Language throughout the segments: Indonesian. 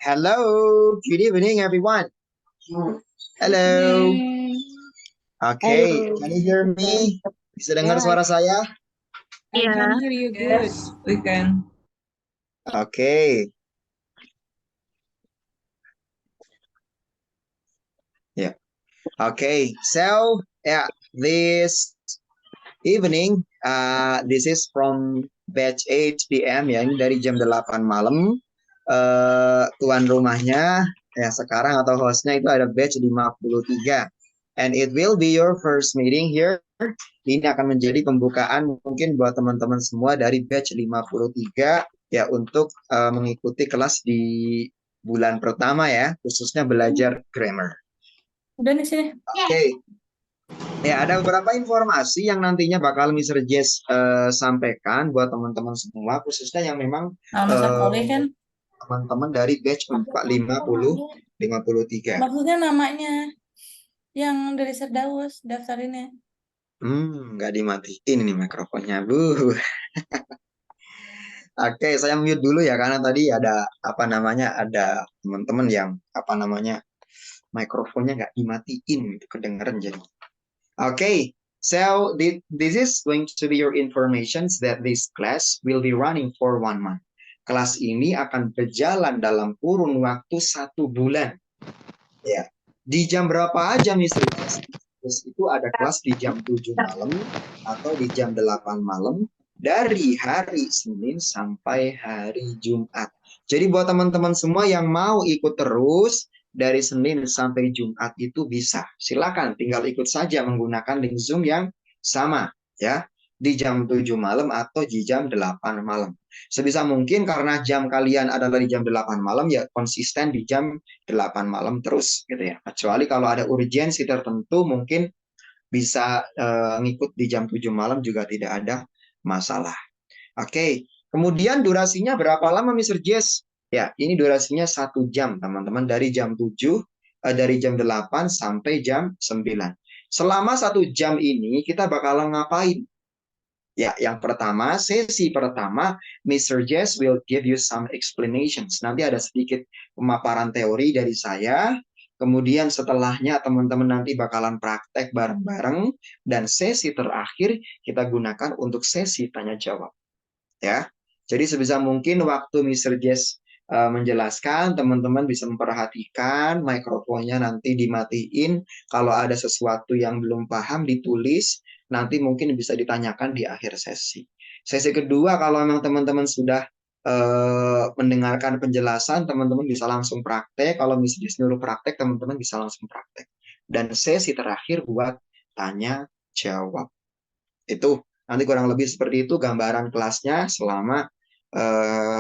Hello, good evening, everyone. Hello. Evening. Okay, Halo. can you hear me? Bisa dengar Ya, suara saya? I ya. can hear you good. Yes. We can. Okay, yeah. Okay, so yeah, this evening, this is from batch 8 p.m. ya, ini dari jam 8 malam. Tuan rumahnya ya sekarang atau hostnya itu ada batch 53. And it will be your first meeting here. Ini akan menjadi pembukaan mungkin buat teman-teman semua dari batch 53 ya untuk mengikuti kelas di bulan pertama ya, khususnya belajar grammar. Udah nih sini. Oke. Ya, ada beberapa informasi yang nantinya bakal Mr. Jess sampaikan buat teman-teman semua, khususnya yang memang Mas Akoli kan. teman-teman dari batch 53. Maksudnya namanya yang dari Serdaus daftarinnya. Nggak dimatiin ini mikrofonnya, Bu. Oke, saya mute dulu ya karena tadi ada ada teman-teman yang mikrofonnya nggak dimatiin, itu kedengeran jadi. Okay, so this is going to be your informations that this class will be running for 1 month. Kelas ini akan berjalan dalam kurun waktu 1 bulan. Ya, di jam berapa aja, Miss Ritas? Terus itu ada kelas di jam 7 malam atau di jam 8 malam dari hari Senin sampai hari Jumat. Jadi buat teman-teman semua yang mau ikut terus dari Senin sampai Jumat itu bisa. Silakan tinggal ikut saja menggunakan link Zoom yang sama ya di jam 7 malam atau di jam 8 malam. Sebisa mungkin karena jam kalian adalah di jam 8 malam ya konsisten di jam 8 malam terus gitu ya. Kecuali kalau ada urgensi tertentu mungkin bisa ngikut di jam 7 malam juga tidak ada masalah. Oke, kemudian durasinya berapa lama Mr. Jess? Ya, ini durasinya 1 jam teman-teman dari jam 7, dari jam 8 sampai jam 9. Selama 1 jam ini kita bakalan ngapain? Ya, yang pertama, sesi pertama, Mr. Jess will give you some explanations. Nanti ada sedikit pemaparan teori dari saya. Kemudian setelahnya teman-teman nanti bakalan praktek bareng-bareng. Dan sesi terakhir kita gunakan untuk sesi tanya jawab. Ya, jadi sebisa mungkin waktu Mr. Jess menjelaskan, teman-teman bisa memperhatikan mikrofonnya nanti dimatiin. Kalau ada sesuatu yang belum paham ditulis, nanti mungkin bisa ditanyakan di akhir sesi. Sesi kedua, kalau memang teman-teman sudah mendengarkan penjelasan, teman-teman bisa langsung praktek. Kalau misalnya nyuruh praktek, teman-teman bisa langsung praktek. Dan sesi terakhir buat tanya jawab. Itu nanti kurang lebih seperti itu gambaran kelasnya selama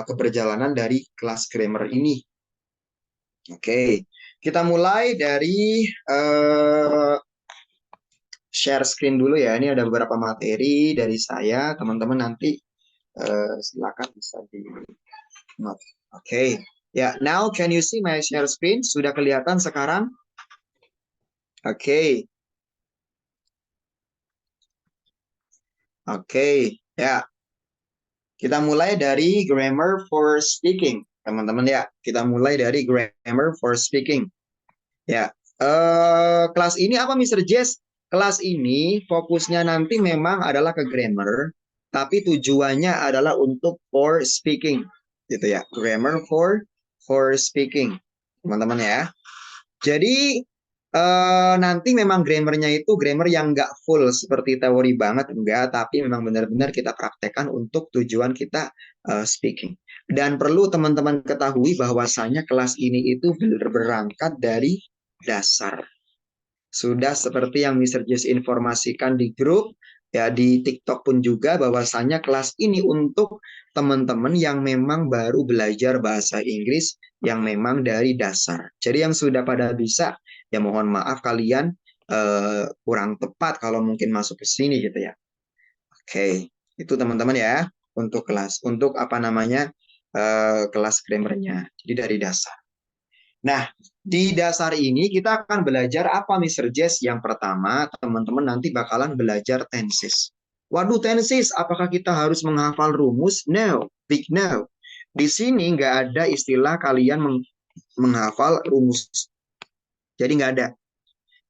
keberjalanan dari kelas grammar ini. Oke, kita mulai dari share screen dulu ya. Ini ada beberapa materi dari saya. Teman-teman nanti silakan bisa di note. Oke, ya. Now can you see my share screen? Sudah kelihatan sekarang? Oke, oke, ya. Kita mulai dari grammar for speaking, teman-teman ya. Kita mulai dari grammar for speaking. Ya, kelas ini apa, Mr. Jess? Kelas ini fokusnya nanti memang adalah ke grammar, tapi tujuannya adalah untuk for speaking, gitu ya. Grammar for speaking, teman-teman ya. Jadi nanti memang grammarnya itu grammar yang nggak full seperti teori banget, enggak, tapi memang benar-benar kita praktekkan untuk tujuan kita speaking. Dan perlu teman-teman ketahui bahwasanya kelas ini itu berangkat dari dasar. Sudah seperti yang Mr. Jess informasikan di grup, ya di TikTok pun juga bahwasanya kelas ini untuk teman-teman yang memang baru belajar bahasa Inggris yang memang dari dasar. Jadi yang sudah pada bisa, ya mohon maaf kalian kurang tepat kalau mungkin masuk ke sini gitu ya. Oke, itu teman-teman ya untuk kelas, untuk kelas grammarnya. Jadi dari dasar. Nah, di dasar ini kita akan belajar apa, Mr. Jess? Yang pertama, teman-teman nanti bakalan belajar tenses. Waduh, tenses, apakah kita harus menghafal rumus? No, big no. Di sini nggak ada istilah kalian menghafal rumus. Jadi nggak ada.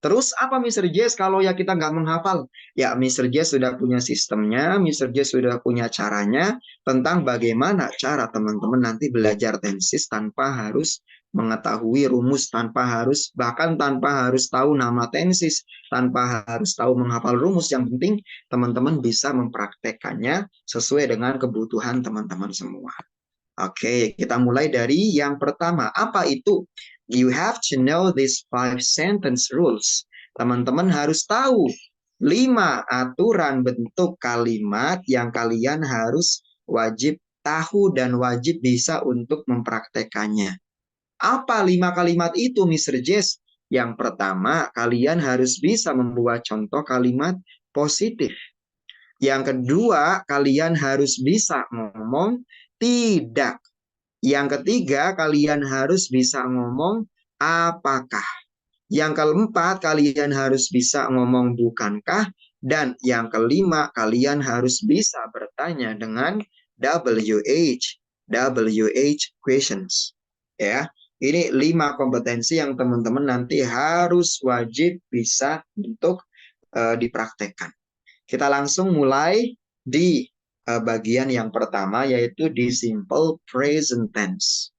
Terus apa Mr. Jess kalau ya kita nggak menghafal? Ya Mr. Jess sudah punya sistemnya, Mr. Jess sudah punya caranya tentang bagaimana cara teman-teman nanti belajar tenses tanpa harus mengetahui rumus, bahkan tanpa harus tahu nama tenses, tanpa harus tahu menghafal rumus. Yang penting teman-teman bisa mempraktekannya sesuai dengan kebutuhan teman-teman semua. Oke, kita mulai dari yang pertama. Apa itu? You have to know these 5 sentence rules. Teman-teman harus tahu 5 aturan bentuk kalimat yang kalian harus wajib tahu dan wajib bisa untuk mempraktekannya. Apa 5 kalimat itu, Mr. Jess? Yang pertama, kalian harus bisa membuat contoh kalimat positif. Yang kedua, kalian harus bisa ngomong tidak. Yang ketiga, kalian harus bisa ngomong apakah. Yang keempat, kalian harus bisa ngomong bukankah. Dan yang kelima, kalian harus bisa bertanya dengan WH questions. Ya, ini 5 kompetensi yang teman-teman nanti harus wajib bisa untuk dipraktekkan. Kita langsung mulai di bagian yang pertama, yaitu di simple present tense.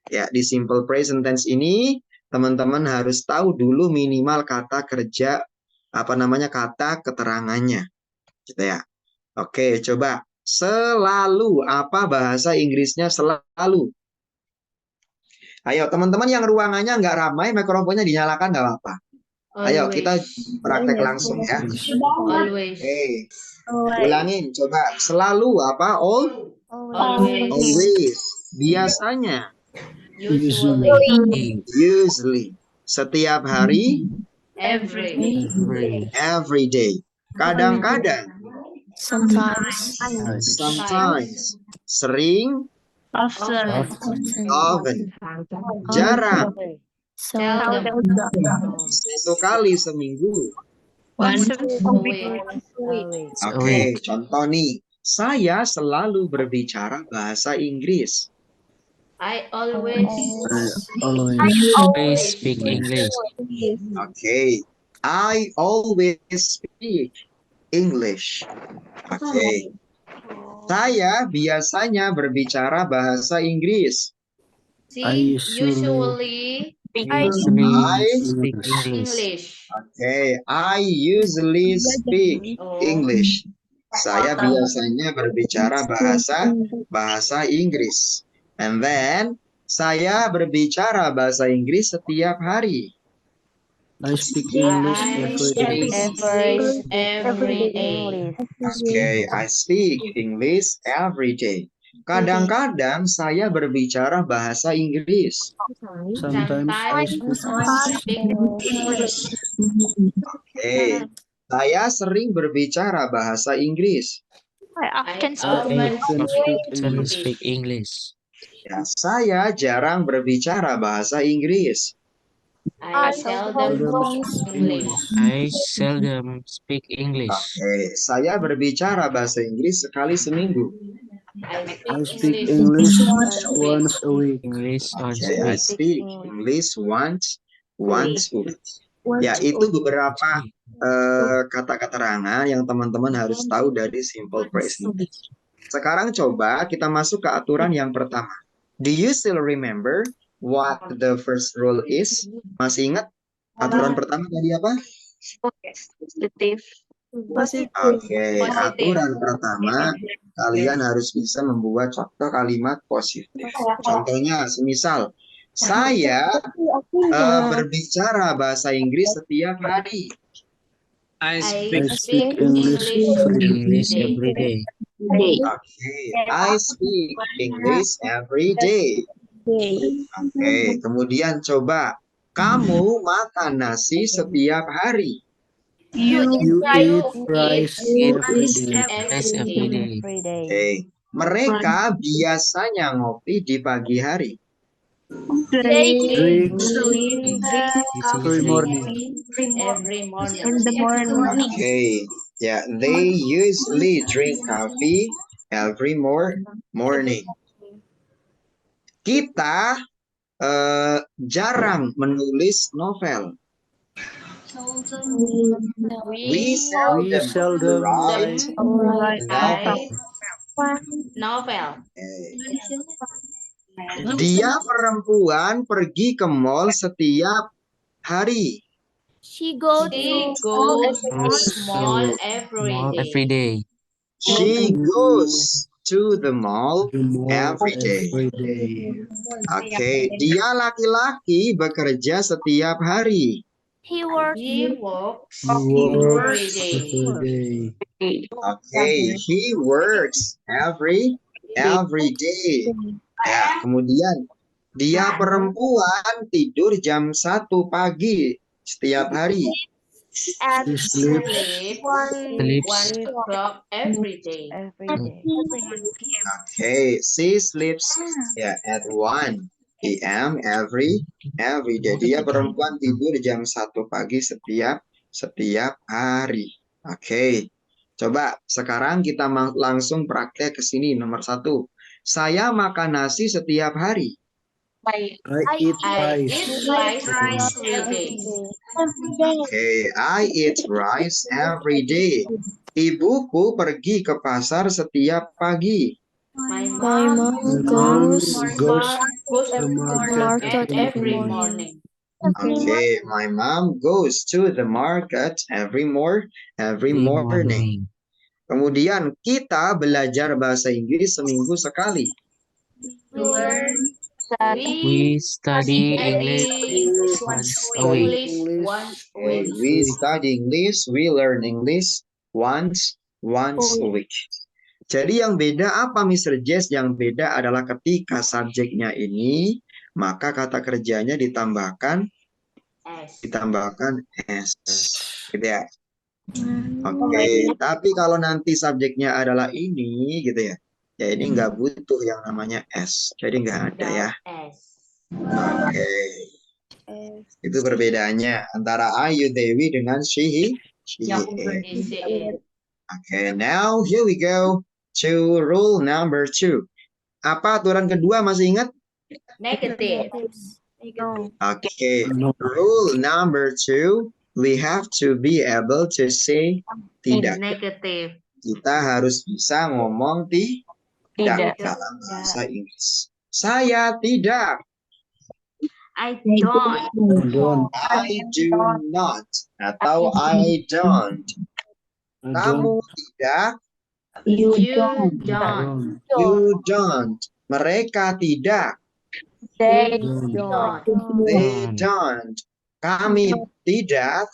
Ya, di simple present tense ini teman-teman harus tahu dulu minimal kata kerja, kata keterangannya, gitu ya. Oke, coba selalu, apa bahasa Inggrisnya selalu? Ayo teman-teman yang ruangannya nggak ramai, mikrofonnya dinyalakan nggak apa-apa. Ayo kita praktek langsung ya. Always. Oke. Ulangin, coba. Selalu apa? Always. Biasanya. Usually. Setiap hari. Every day. Kadang-kadang. Sometimes. Sering. Often. Jarang. Satu kali seminggu. Oke, contoh nih. Saya selalu berbicara bahasa Inggris. I always speak English. Oke. I always speak English. Oke. Saya biasanya berbicara bahasa Inggris. usually speak English. Okay, I usually speak English. Saya biasanya berbicara bahasa Inggris. And then, saya berbicara bahasa Inggris setiap hari. I speak English every day. Okay, I speak English every day. Kadang-kadang saya berbicara bahasa Inggris. Sometimes I speak English. Oke, saya sering berbicara bahasa Inggris. I often speak English. Ya, saya jarang berbicara bahasa Inggris. I seldom speak English. I seldom speak English. Oke, saya berbicara bahasa Inggris sekali seminggu. I speak English once a week. Okay, I speak English once a week. Ya, itu beberapa kata keterangan yang teman-teman harus tahu dari simple present. Sekarang coba kita masuk ke aturan yang pertama. Do you still remember what the first rule is? Masih ingat aturan pertama tadi apa? Oke, aturan pertama, kalian harus bisa membuat contoh kalimat positif. Contohnya, semisal, saya berbicara bahasa Inggris setiap hari. I speak English every day. Okay, I speak English every day. Oke, kemudian coba, kamu makan nasi setiap hari. You eat rice every day. Oke, mereka biasanya ngopi di pagi hari. drink Every morning. Okay, yeah, they usually drink coffee every morning. Kita jarang menulis novel. We seldom write novel. Dia perempuan pergi ke mall setiap hari. She goes She to goes Goes mall to every mall day. every day. She goes to the mall The mall every day. every day. Oke, dia laki-laki bekerja setiap hari. He works He works He every works day. every day. Oke, he works every day. Ya, kemudian dia perempuan tidur jam 1 pagi setiap hari. At He sleeps sleep Sleeps 1 o'clock every day. Oke, she sleeps ya at 1 p.m. every day. Dia perempuan tidur jam 1 pagi setiap hari. Oke. Coba sekarang kita langsung praktek ke sini nomor 1. Saya makan nasi setiap hari. I eat I rice. eat rice every day. Oke, I eat rice every day. Ibuku pergi ke pasar setiap pagi. My My mom mom goes goes to to the market every morning. Okay, my mom goes to the market every morning. Kemudian kita belajar bahasa Inggris seminggu sekali. We study English once a week. Okay, we study English, we learn English once a week. Jadi yang beda apa Mr. Jess? Yang beda adalah ketika subjeknya ini, maka kata kerjanya ditambahkan S. Gitu ya. Oke, tapi kalau nanti subjeknya adalah ini gitu ya. Ya ini nggak butuh yang namanya S. Jadi nggak ada ya. Oke. Itu perbedaannya antara Ayu Dewi dengan she, it. Okay, now here we go to rule number 2. Apa aturan kedua masih ingat? Negative. Okay, rule number 2, we have to be able to say tidak. Negative. Kita harus bisa ngomong tidak dalam bahasa Inggris. Saya tidak. I don't. I do not. Atau I don't. Kamu tidak. You don't. You don't. Mereka tidak. They don't. They don't. Kami tidak.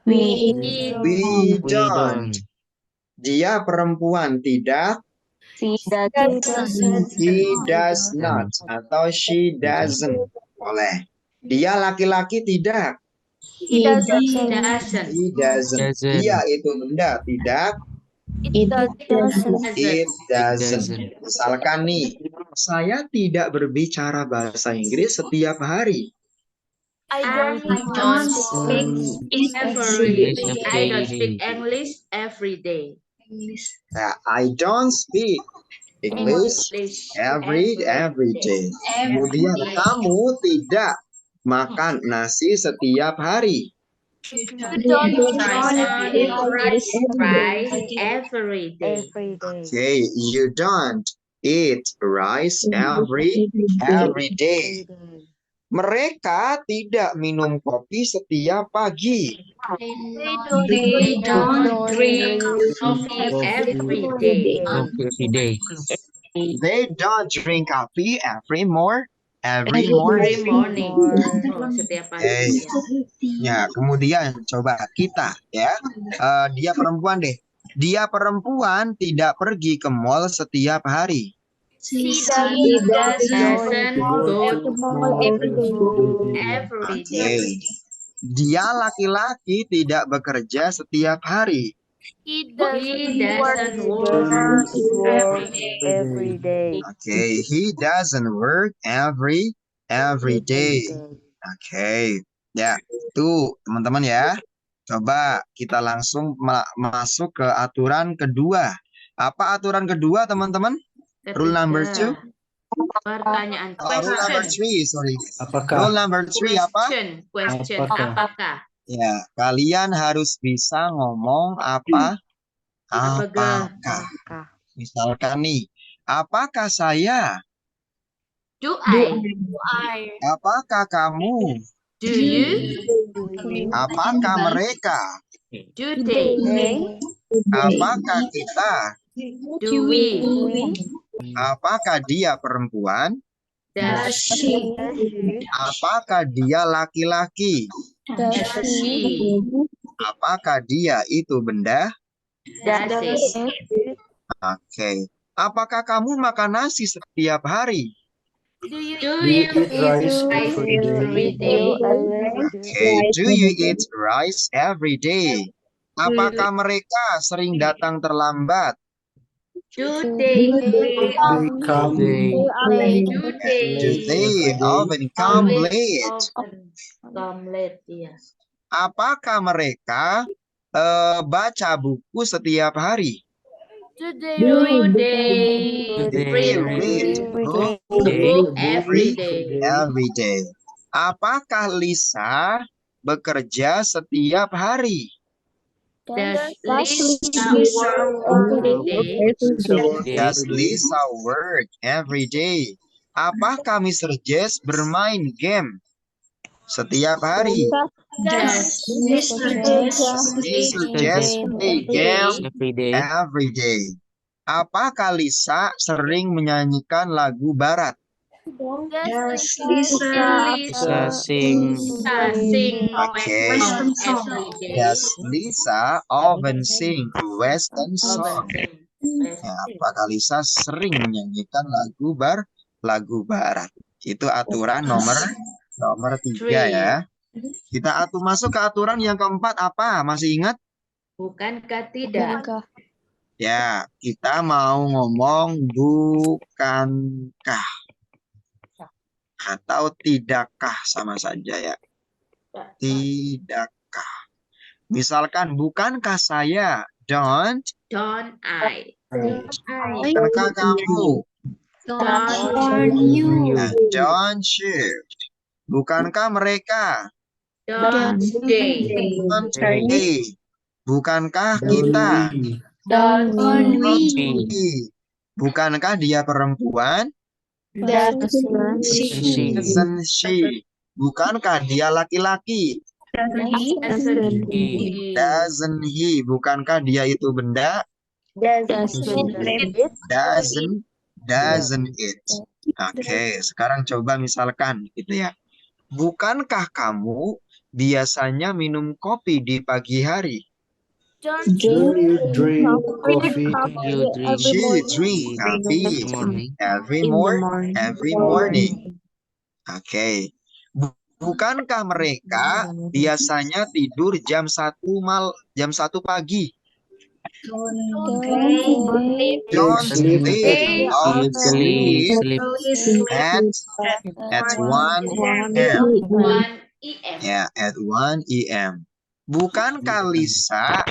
We We don't. Dia perempuan tidak. He does not. Atau she doesn't. Boleh. Dia laki-laki tidak. He doesn't. He doesn't. Dia itu benda tidak. It doesn't. It doesn't. Misalkan nih, saya tidak berbicara bahasa Inggris setiap hari. I don't speak English every day. Nah, I don't speak English every day. Kemudian kamu tidak makan nasi setiap hari. You don't eat rice every day. Okay, you don't eat rice every day. Mereka tidak minum kopi setiap pagi. They don't drink coffee every day. Every day. They don't drink coffee every morning. Setiap Hey. pagi. Ya, kemudian coba kita ya. Dia perempuan deh. Dia perempuan tidak pergi ke mall setiap hari. She doesn't go to mall every day. Okay. Dia laki-laki tidak bekerja setiap hari. He doesn't work every day. Okay, he doesn't work every day. Okay, ya, tuh teman-teman ya. Coba kita langsung masuk ke aturan kedua. Apa aturan kedua teman-teman? Rule number 2. Pertanyaan. Rule number Question. 3, sorry. Apakah? Rule number 3 apa? Question. Apakah? Apakah? Ya, kalian harus bisa ngomong apa? Apakah? Apakah? Misalkan nih, apakah saya? Do I? Apakah kamu? Do you? Apakah mereka? Do they? Apakah kita? Do we? Apakah dia perempuan? Does she? Apakah dia laki-laki? Does she? Apakah dia itu benda? Does it? Oke. Apakah kamu makan nasi setiap hari? Do you Do you eat rice rice every every day? day? Oke. Do you eat rice every day? Apakah mereka sering datang terlambat? Do they They come They late? Do Do they they often come late? often come late? Yes. Apakah mereka baca buku setiap hari? Do they Do they read Read book book every day? every day. Apakah Lisa bekerja setiap hari? Does Lisa work every day? Does Lisa work every day? Apakah Mr. Jess bermain game setiap hari? Does Mr. Jess play game every day. every day. Apakah Lisa sering menyanyikan lagu barat? Does Lisa sing sing Okay. Western song every day? Does Lisa often sing Western song? Ya, apakah Lisa sering menyanyikan lagu barat? Itu aturan nomor 3 ya. Kita masuk ke aturan yang keempat apa? Masih ingat? Bukankah tidak? Ya, kita mau ngomong bukankah atau tidakkah sama saja ya. Tidakkah. Misalkan, bukankah saya? Don't I? Bukankah kamu? Don't you? Nah, don't you? Bukankah mereka? Don't they? Don't they? Bukankah kita? Don't we? Bukankah dia perempuan? she Isn't she? Bukankah dia laki-laki? Doesn't he? Bukankah dia itu benda? Doesn't it? Oke, sekarang coba misalkan gitu ya. Bukankah kamu biasanya minum kopi di pagi hari? Do you drink coffee? you drink She drink coffee morning. every morning. Oke. Bukankah mereka biasanya tidur jam 1 pagi? Don't sleep they all Usually sleep sleep at 1 a.m.? 1 a.m. Ya, at 1 a.m. Bukankah Lisa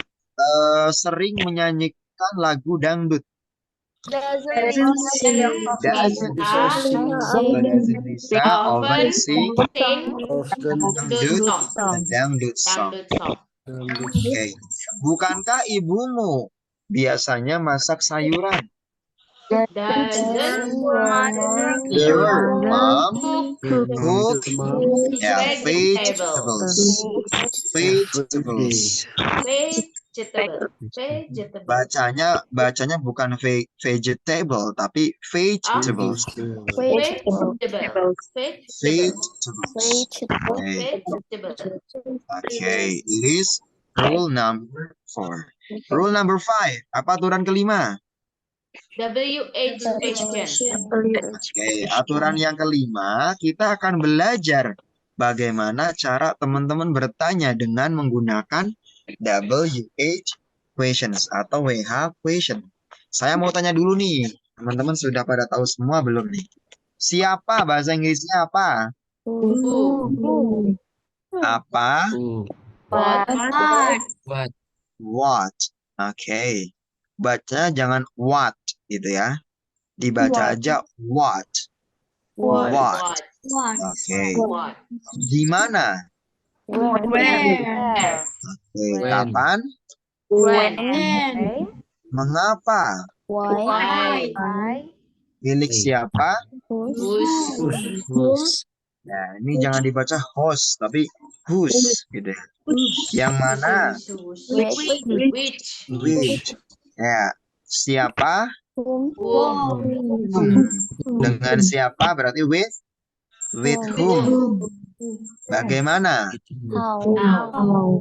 sering menyanyikan lagu dangdut? Doesn't Lisa often sing dangdut song? Oke. Bukankah ibumu biasanya masak sayuran? Doesn't Your mom cook vegetables? vegetables. Bacanya bukan vegetable tapi vegetables. Okay, list rule number 4. Rule number 5. Apa aturan kelima? WH question. Oke, aturan yang kelima, kita akan belajar bagaimana cara teman-teman bertanya dengan menggunakan WH questions atau WH question. Saya mau tanya dulu nih, teman-teman sudah pada tahu semua belum nih? Siapa, bahasa Inggrisnya apa? Apa? What? Oke. Baca jangan what gitu ya. Dibaca aja what. What? What? Oke. What? Gimana? Where? Oke. When. Kapan? When? Mengapa? Why? Milik siapa? Whose? Whose. Nah, ini jangan dibaca host, tapi whose gitu ya. Yang mana? Which? Which. Ya, siapa? Whom? Whom. Dengan siapa berarti with? With whom. Bagaimana? How?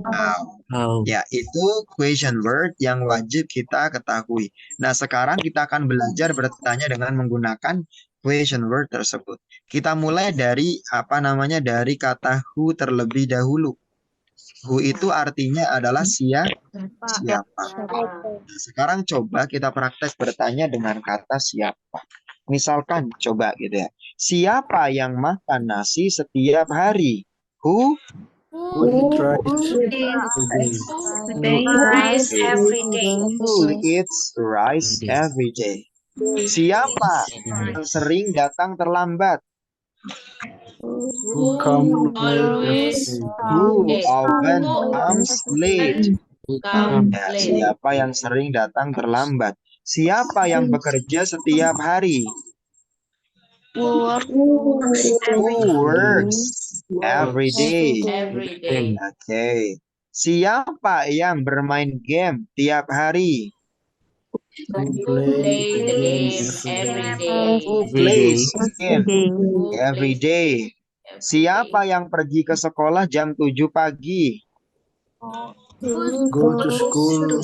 How. How. Ya, itu question word yang wajib kita ketahui. Nah, sekarang kita akan belajar bertanya dengan menggunakan question word tersebut. Kita mulai dari dari kata who terlebih dahulu. Who itu artinya adalah siapa. Nah, sekarang coba kita praktek bertanya dengan kata siapa. Misalkan coba gitu ya. Siapa yang makan nasi setiap hari? Who? Who Rice every day. Who eats rice every day? Siapa yang sering datang terlambat? Who come always Who late. often comes late? Come Ya, late. siapa yang sering datang terlambat? Siapa yang bekerja setiap hari? Who works every day? Every day. Oke. Siapa yang bermain game tiap hari? Play the game every day. Who Every plays day. game Who every plays day? every Siapa day. yang pergi ke sekolah jam 7 pagi? go to school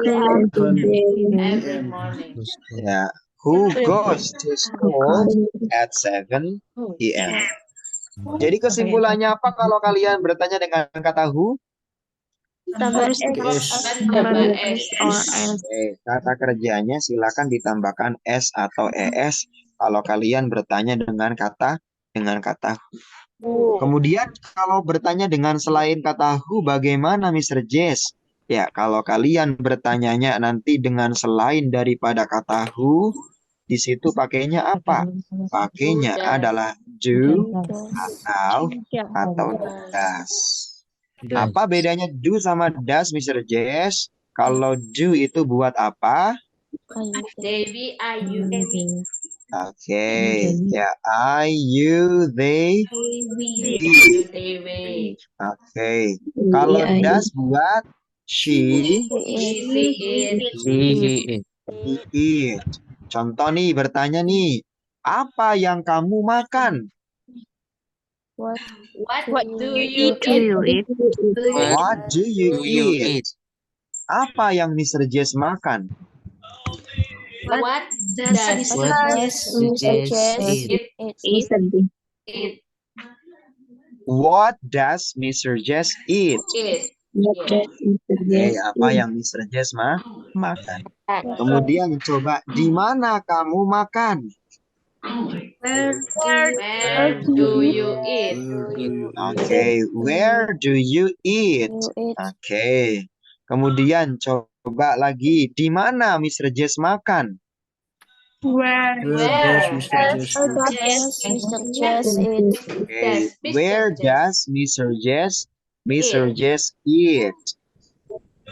Every morning. Ya. Who goes to school at 7 p.m. Jadi kesimpulannya apa kalau kalian bertanya dengan kata who? Kan tambah S. Oke, kata kerjanya silakan ditambahkan s atau es kalau kalian bertanya dengan kata who. Kemudian kalau bertanya dengan selain kata who bagaimana Mr. Jess? Ya, kalau kalian bertanyanya nanti dengan selain daripada kata who, di situ pakainya apa? Pakainya adalah do atau does. Apa bedanya do sama does, Mr. Jess? Kalau do itu buat apa? Debbie, ayu. Oke, ya I, you, they, You, they, we. Oke. Kalau does buat she, Easy it. He. he, it. Contoh nih, bertanya nih, apa yang kamu makan? What do you eat? What do you Do you eat? eat? Apa yang Mr. Jess makan? What does What Jess eat? eat? What does Mr. Jess eat? Eat. Oke, apa yang Mr. Jess makan? Kemudian coba, di mana kamu makan? Where do you eat? Oke, where do you eat? Oke. Kemudian coba lagi, di mana Mr. Jess makan? Where does Mr. Jess Okay. Where does Mr. Jess eat?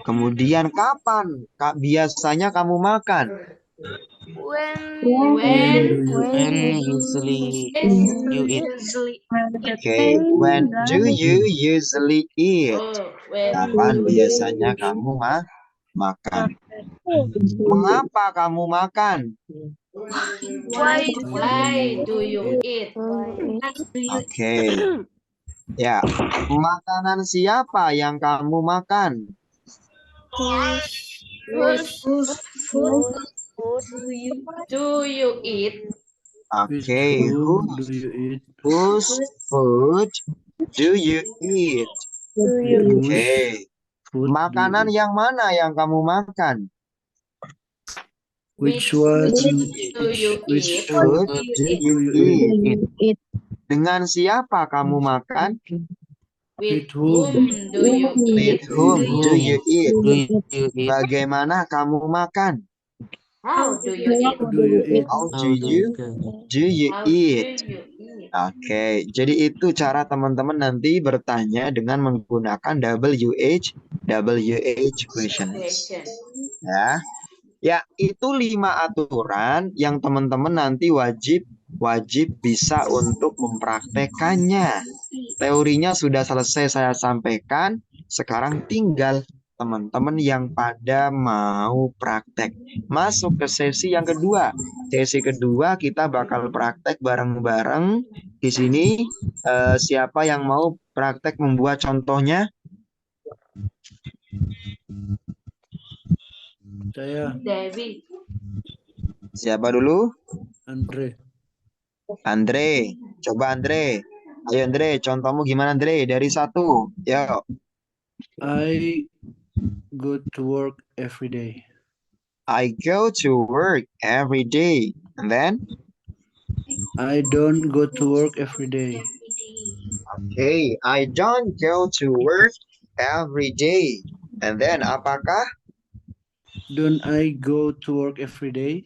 Kemudian kapan biasanya kamu makan? When usually you eat? Okay. When do you usually eat? Oh, when Kapan biasanya kamu makan? Mengapa kamu makan? why do you eat? Oke. Ya, makanan siapa yang kamu makan? Do you eat? Oke, whose food do you eat? Oke. Makanan yang mana yang kamu makan? Which one do you eat? Food do you eat? Dengan siapa kamu makan? With whom do you eat? With whom do you eat? Do you eat? Bagaimana kamu makan? How do you eat? Do you eat? How How do you go? do you How do eat? you eat? Oke, jadi itu cara teman-teman nanti bertanya dengan menggunakan WH questions. Question. Ya, ya itu 5 aturan yang teman-teman nanti wajib bisa untuk mempraktekannya. Teorinya sudah selesai saya sampaikan, sekarang tinggal teman-teman yang pada mau praktek. Masuk ke sesi yang kedua. Sesi kedua kita bakal praktek bareng-bareng. Di sini siapa yang mau praktek membuat contohnya? Saya, Dewi. Siapa dulu? Andre. Andre. Coba Andre. Ayo Andre, contohmu gimana Andre? Dari 1. Yo. I go to work every day. I go to work every day. And then? I don't go to work every day. Okay, I don't go to work every day. And then, apakah? Don't I go to work every day?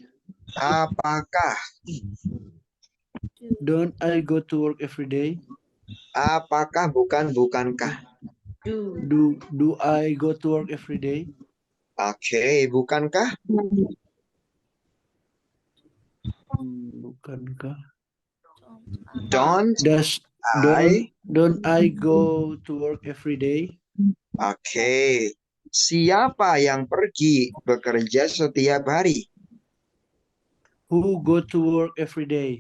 Apakah? Don't I go to work every day? Apakah bukankah? Do I go to work every day? Oke, bukankah? Bukankah? Don't Don't I go to work every day? Oke. Siapa yang pergi bekerja setiap hari? Who go to work every day?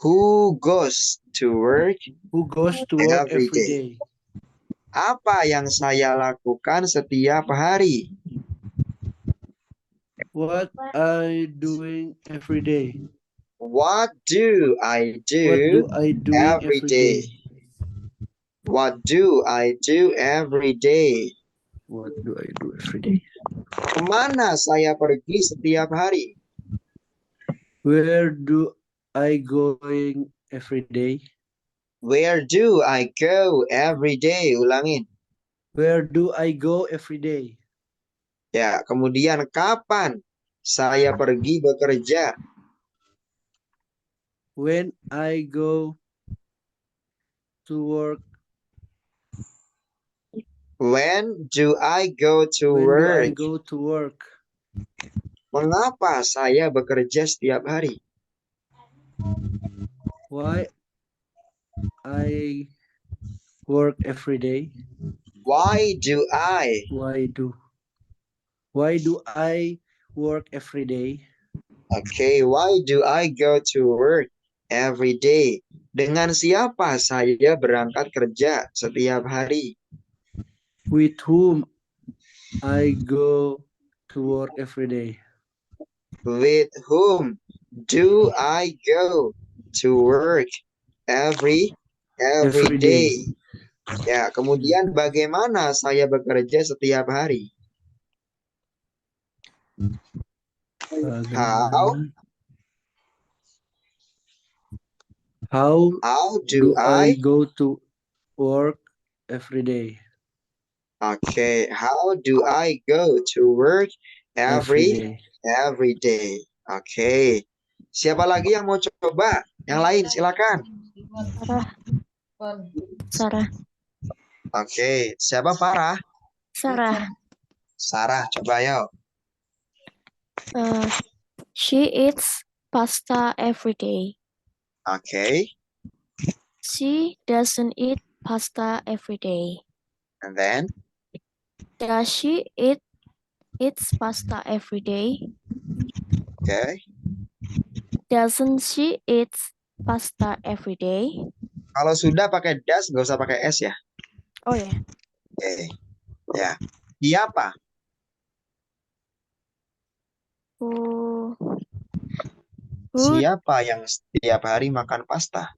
Who goes to work? Who goes to work Every every day. day? Apa yang saya lakukan setiap hari? What I doing every day? What do I What do do I doing every every day? day? What do I do every day? What do I do every day? Kemana saya pergi setiap hari? Where do I going every day? Where do I go every day? Ulangin. Where do I go every day? Ya, kemudian kapan saya pergi bekerja? When I go to work. When do I go to When do I work? go to work? Mengapa saya bekerja setiap hari? Why I work every day? Why do I? Why do I work every day? Okay, why do I go to work every day? Dengan siapa saya berangkat kerja setiap hari? With whom I go to work every day? With whom do I go to work every day? Ya, kemudian bagaimana saya bekerja setiap hari? How do I go to work every day? Okay, how do I go to work every day? Okay. Siapa lagi yang mau coba? Yang lain silakan. Sarah. Oke, siapa Farah? Sarah. Sarah, coba yuk. She eats pasta every day. Oke. She doesn't eat pasta every day. And then? Does she eats pasta every day? Okay. Doesn't she eat pasta every day? Kalau sudah pakai das, nggak usah pakai S ya. Oh ya. Oke. Ya. Siapa? Siapa yang setiap hari makan pasta?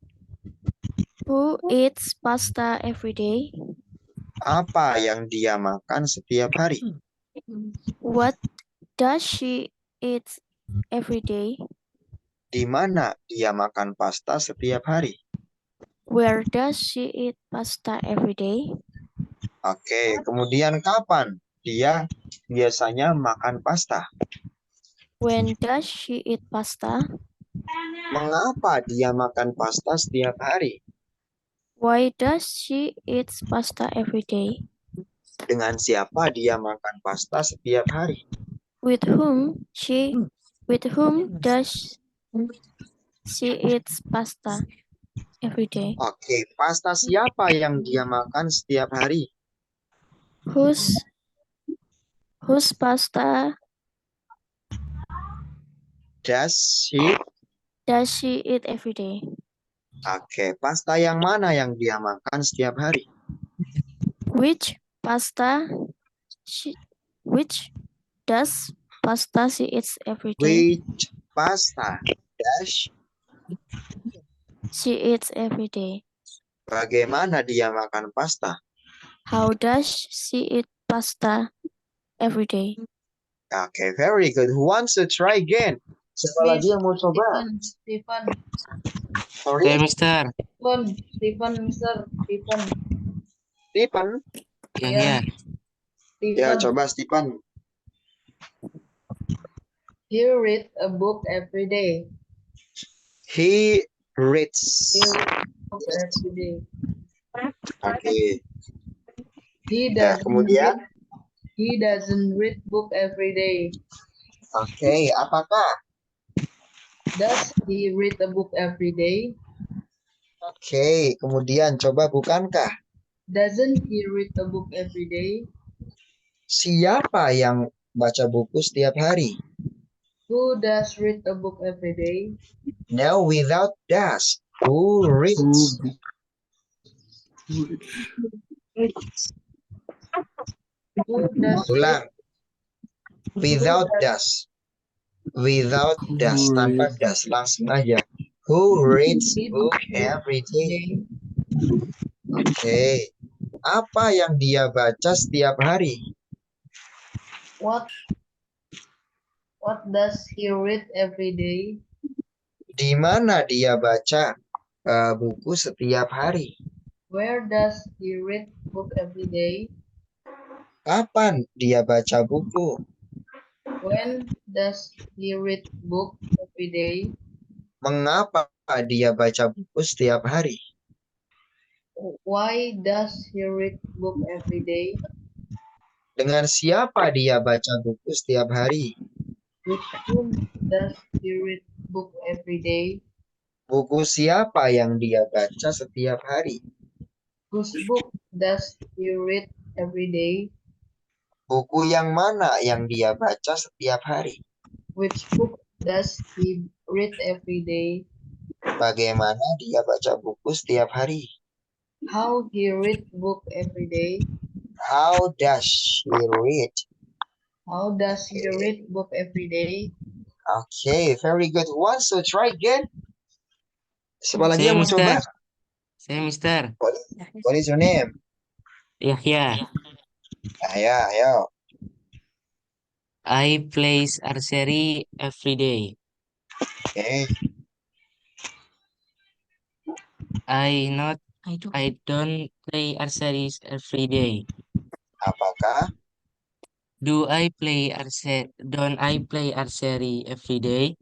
Who eats pasta every day? Apa yang dia makan setiap hari? What does she eat every day? Di mana dia makan pasta setiap hari? Where does she eat pasta every day? Oke, kemudian kapan dia biasanya makan pasta? When does she eat pasta? Mengapa dia makan pasta setiap hari? Why does she eat pasta every day? Dengan siapa dia makan pasta setiap hari? With whom does she eat pasta every day? Oke, pasta siapa yang dia makan setiap hari? Whose pasta Does she? does she eat every day? Oke, pasta yang mana yang dia makan setiap hari? Which does pasta she eats every day? Which pasta does? She eats every day. Bagaimana dia makan pasta? How does she eat pasta every day? Oke, very good. Who wants to try again? Siapa lagi yang mau coba? Stephen, Sorry, Saya, Mister. Mister Stephen. Stephen. Ya, Ya. ya. Ya, Stephen, coba Stephen. he read a book every day. He reads. He read a book every day. Oke. He Ya, kemudian. doesn't read book every day. Oke, apakah? Does he read a book every day? Oke, kemudian coba bukankah? Doesn't he read a book every day? Siapa yang baca buku setiap hari? Who does read a book every day? No, without does. Who reads? Who does Ulang. Without does. Without does. Tanpa does. Langsung aja. Who reads book every day? Oke. Apa yang dia baca setiap hari? What does he read every day? Di mana dia baca buku setiap hari? Where does he read book every day? Kapan dia baca buku? When does he read book every day? Mengapa dia baca buku setiap hari? Why does he read book every day? Dengan siapa dia baca buku setiap hari? With whom does he read book every day? Buku siapa yang dia baca setiap hari? Whose book does he read every day? Buku yang mana yang dia baca setiap hari? Which book does he read every day? Bagaimana dia baca buku setiap hari? How he read book every day? How does she read? How does he read book every day? Okay, very good. Who wants to try again? Siapa lagi Saya, yang mau Mister. coba? Saya, Mister. What is your name? Yahya. Ayo, ayo. I plays archery every day. Oke. I don't play archery every day. Apakah? Don't I play archery every day?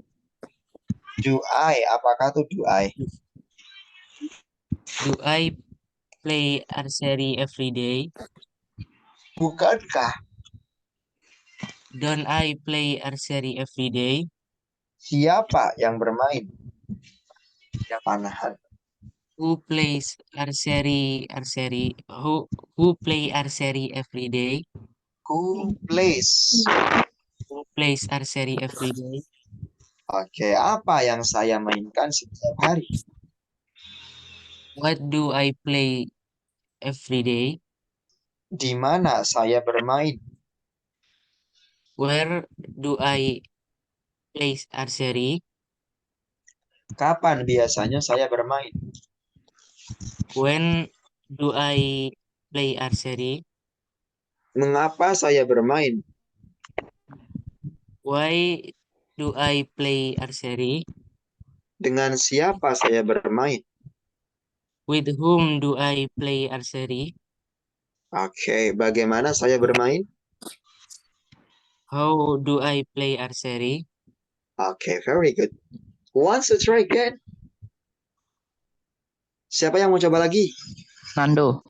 Do I? Apakah tuh do I? Do I play archery every day? Bukankah? Don't I play archery every day? Siapa yang bermain? Panahan. Who plays archery? Who play archery every day? Who plays? Who plays archery every day? Oke, apa yang saya mainkan setiap hari? What do I play every day? Di mana saya bermain? Where do I play archery? Kapan biasanya saya bermain? When do I play archery? Mengapa saya bermain? Why do I play archery? Dengan siapa saya bermain? With whom do I play archery? Oke, bagaimana saya bermain? How do I play archery? Okay, very good. Who wants to try again? Siapa yang mau coba lagi? Nando.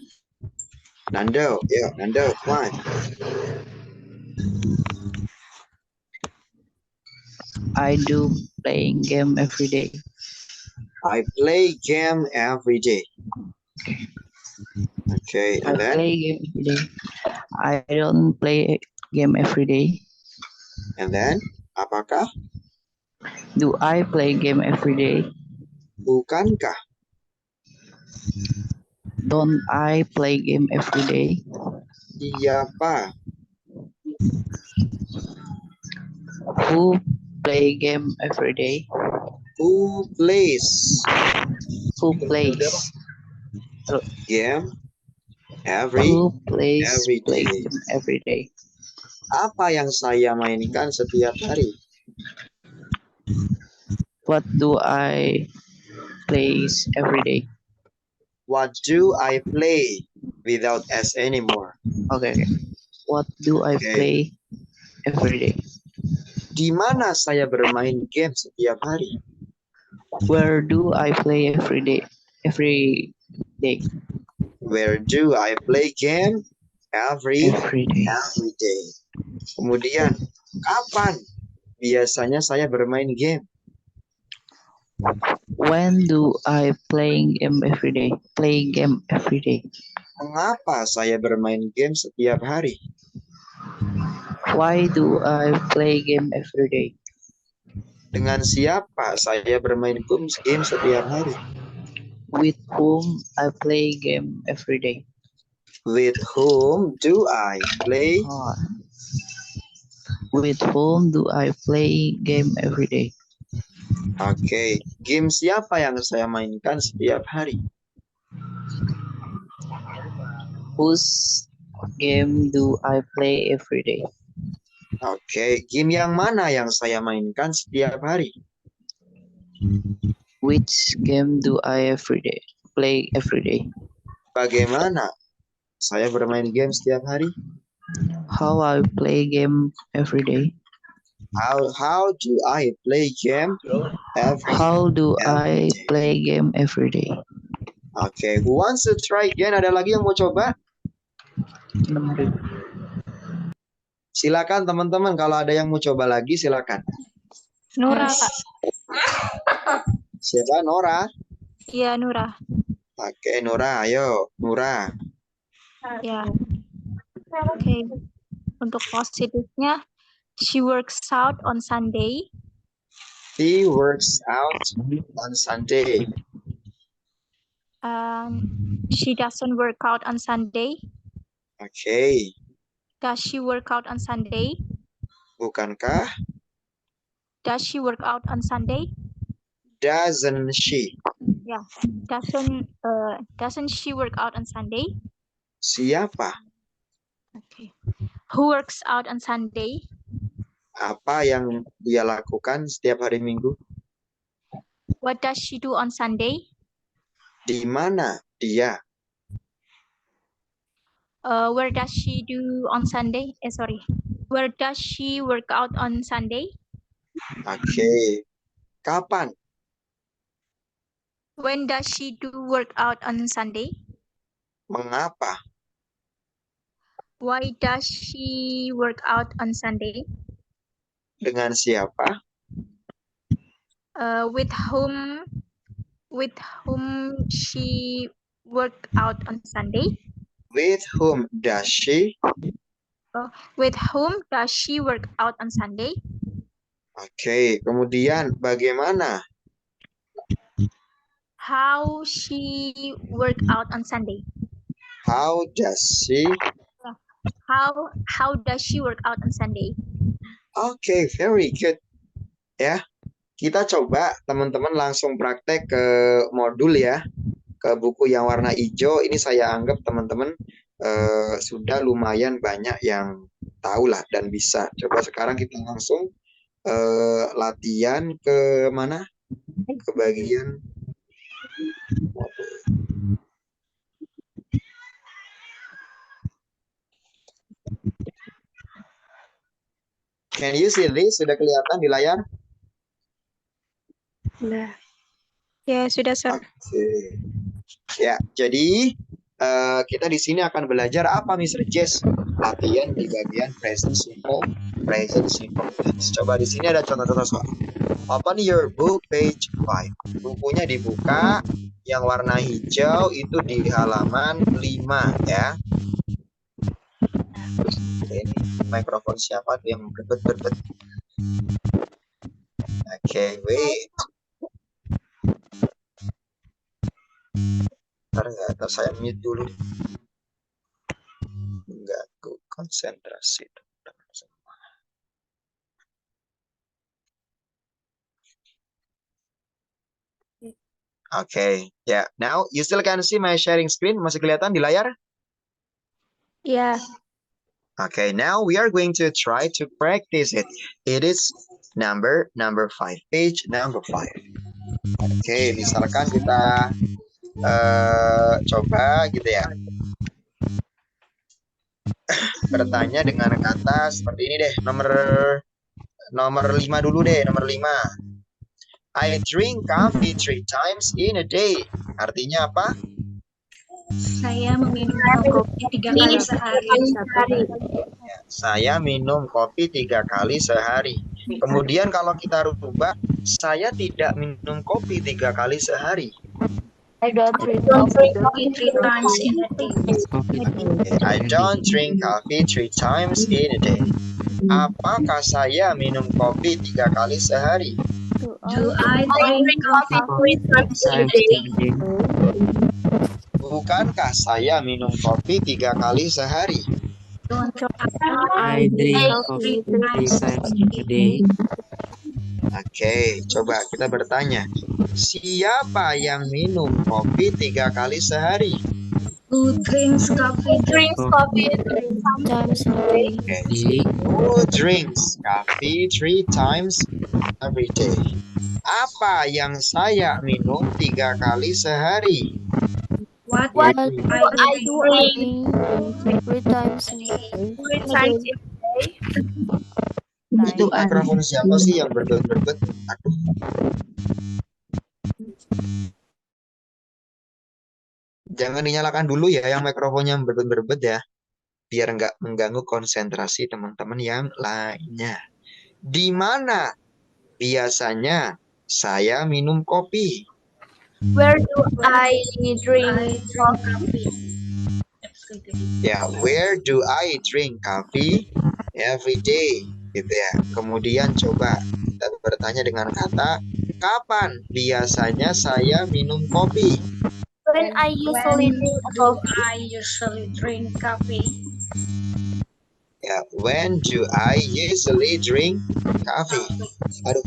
Nando, yeah, Nando, come on. I do playing game every day. I play game every day. Okay, I and then, play game every day. I don't play game every day. Apakah? Do I play game every day? Bukankah? Don't I play game every day? Siapa? Who play game every day? Who plays Who plays? game every Who plays day? play game every day? Apa yang saya mainkan setiap hari? What do I plays every day? What do I play without S anymore? Okay. What do I Okay. play every day? Di mana saya bermain game setiap hari? Where do I play every day? Every day. Where do I play game every Every day. day? Kemudian, kapan biasanya saya bermain game? When do I play game every day? Play game every day. Mengapa saya bermain game setiap hari? Why do I play game every day? Dengan siapa saya bermain game setiap hari? With whom I play game every day? With whom do I play? With whom do I play game every day? Oke, game siapa yang saya mainkan setiap hari? Whose game do I play every day? Oke, game yang mana yang saya mainkan setiap hari? Which game do I play every day? Bagaimana saya bermain game setiap hari? How I play game every day? How do I play game every How do I day? play game every day? Oke, who wants to try again? Ada lagi yang mau coba? Silakan teman-teman, kalau ada yang mau coba lagi silakan. Nura, Kak. Siapa? Nora? Iya, Nura. Oke, Nora, ayo. Nora. Ya. Oke. Untuk positifnya, she works out on Sunday. He works out on Sunday. She doesn't work out on Sunday. Oke. Does she work out on Sunday? Bukankah? Does she work out on Sunday? Doesn't she? Ya. Doesn't she work out on Sunday? Siapa? Okay. Who works out on Sunday? Apa yang dia lakukan setiap hari Minggu? What does she do on Sunday? Di mana dia? Where does she do on Sunday? Where does she work out on Sunday? Oke. Kapan? When does she do work out on Sunday? Mengapa? Why does she work out on Sunday? Dengan siapa? With whom she work out on Sunday? With whom does she? With whom does she work out on Sunday? Oke, kemudian bagaimana? How she work out on Sunday? How does she? How does she work out on Sunday? Oke, very good. Ya, kita coba teman-teman langsung praktek ke modul ya, ke buku yang warna hijau. Ini saya anggap teman-teman sudah lumayan banyak yang tahu lah dan bisa. Coba sekarang kita langsung latihan ke mana? Ke bagian Can you see this? Sudah kelihatan di layar? Ya, sudah, Sir. Oke. Ya, jadi kita di sini akan belajar apa, Mr. Jess? Latihan di bagian present simple tense. Coba di sini ada contoh-contoh soal. Open your book page 5. Bukunya dibuka, yang warna hijau itu di halaman 5 ya. Oke, ini mikrofon siapa tuh yang berbet-berbet? Oke, wait. Ntar nggak tahu, saya mute dulu. Mengganggu konsentrasi teman-teman semua. Oke, ya. Now you still can see my sharing screen. Masih kelihatan di layar? Ya. Okay, now we are going to try to practice it. It is number 5, page number 5. Oke, misalkan kita coba gitu ya. Bertanya dengan kata seperti ini deh. Nomor 5 dulu deh, nomor 5. I drink coffee 3 times in a day. Artinya apa? Saya meminum kopi 3 kali sehari. Saya minum kopi 3 kali sehari. Kemudian kalau kita rubah, saya tidak minum kopi 3 kali sehari. I don't drink Coffee 3 times in a day. I don't drink coffee 3 times in a day. Apakah saya minum kopi 3 kali sehari? Do I drink coffee 3 times in a day? Bukankah saya minum kopi 3 kali sehari? Don't I drink coffee 3 times a day. Oke, coba kita bertanya. Siapa yang minum kopi 3 kali sehari? Who drinks coffee 3 times a day. Day. Who drinks coffee 3 times every day? Apa yang saya minum 3 kali sehari? What What I do I drink drink 3 times a day? Itu mikrofon siapa sih yang berbet-berbet? Aduh. Jangan dinyalakan dulu ya yang mikrofonnya berbet-berbet ya. Biar nggak mengganggu konsentrasi teman-teman yang lainnya. Di mana biasanya saya minum kopi? Where do I drink coffee? Ya, where do I drink coffee every day? Gitu ya. Kemudian coba kita bertanya dengan kata, kapan biasanya saya minum kopi? When I usually drink coffee. Ya, when do I usually drink coffee? Aduh,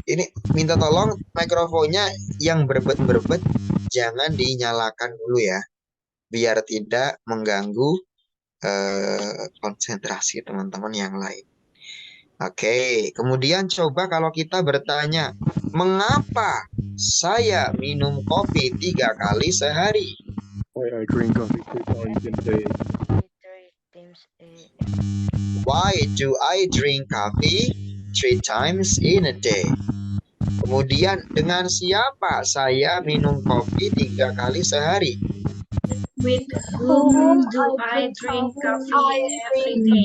ini minta tolong mikrofonnya yang berbet-berbet jangan dinyalakan dulu ya, biar tidak mengganggu konsentrasi teman-teman yang lain. Oke, kemudian coba kalau kita bertanya, mengapa saya minum kopi 3 kali sehari? I drink coffee 3 times in a day. Why do I drink coffee 3 times in a day? Kemudian dengan siapa saya minum kopi 3 kali sehari? With whom do I drink coffee every day?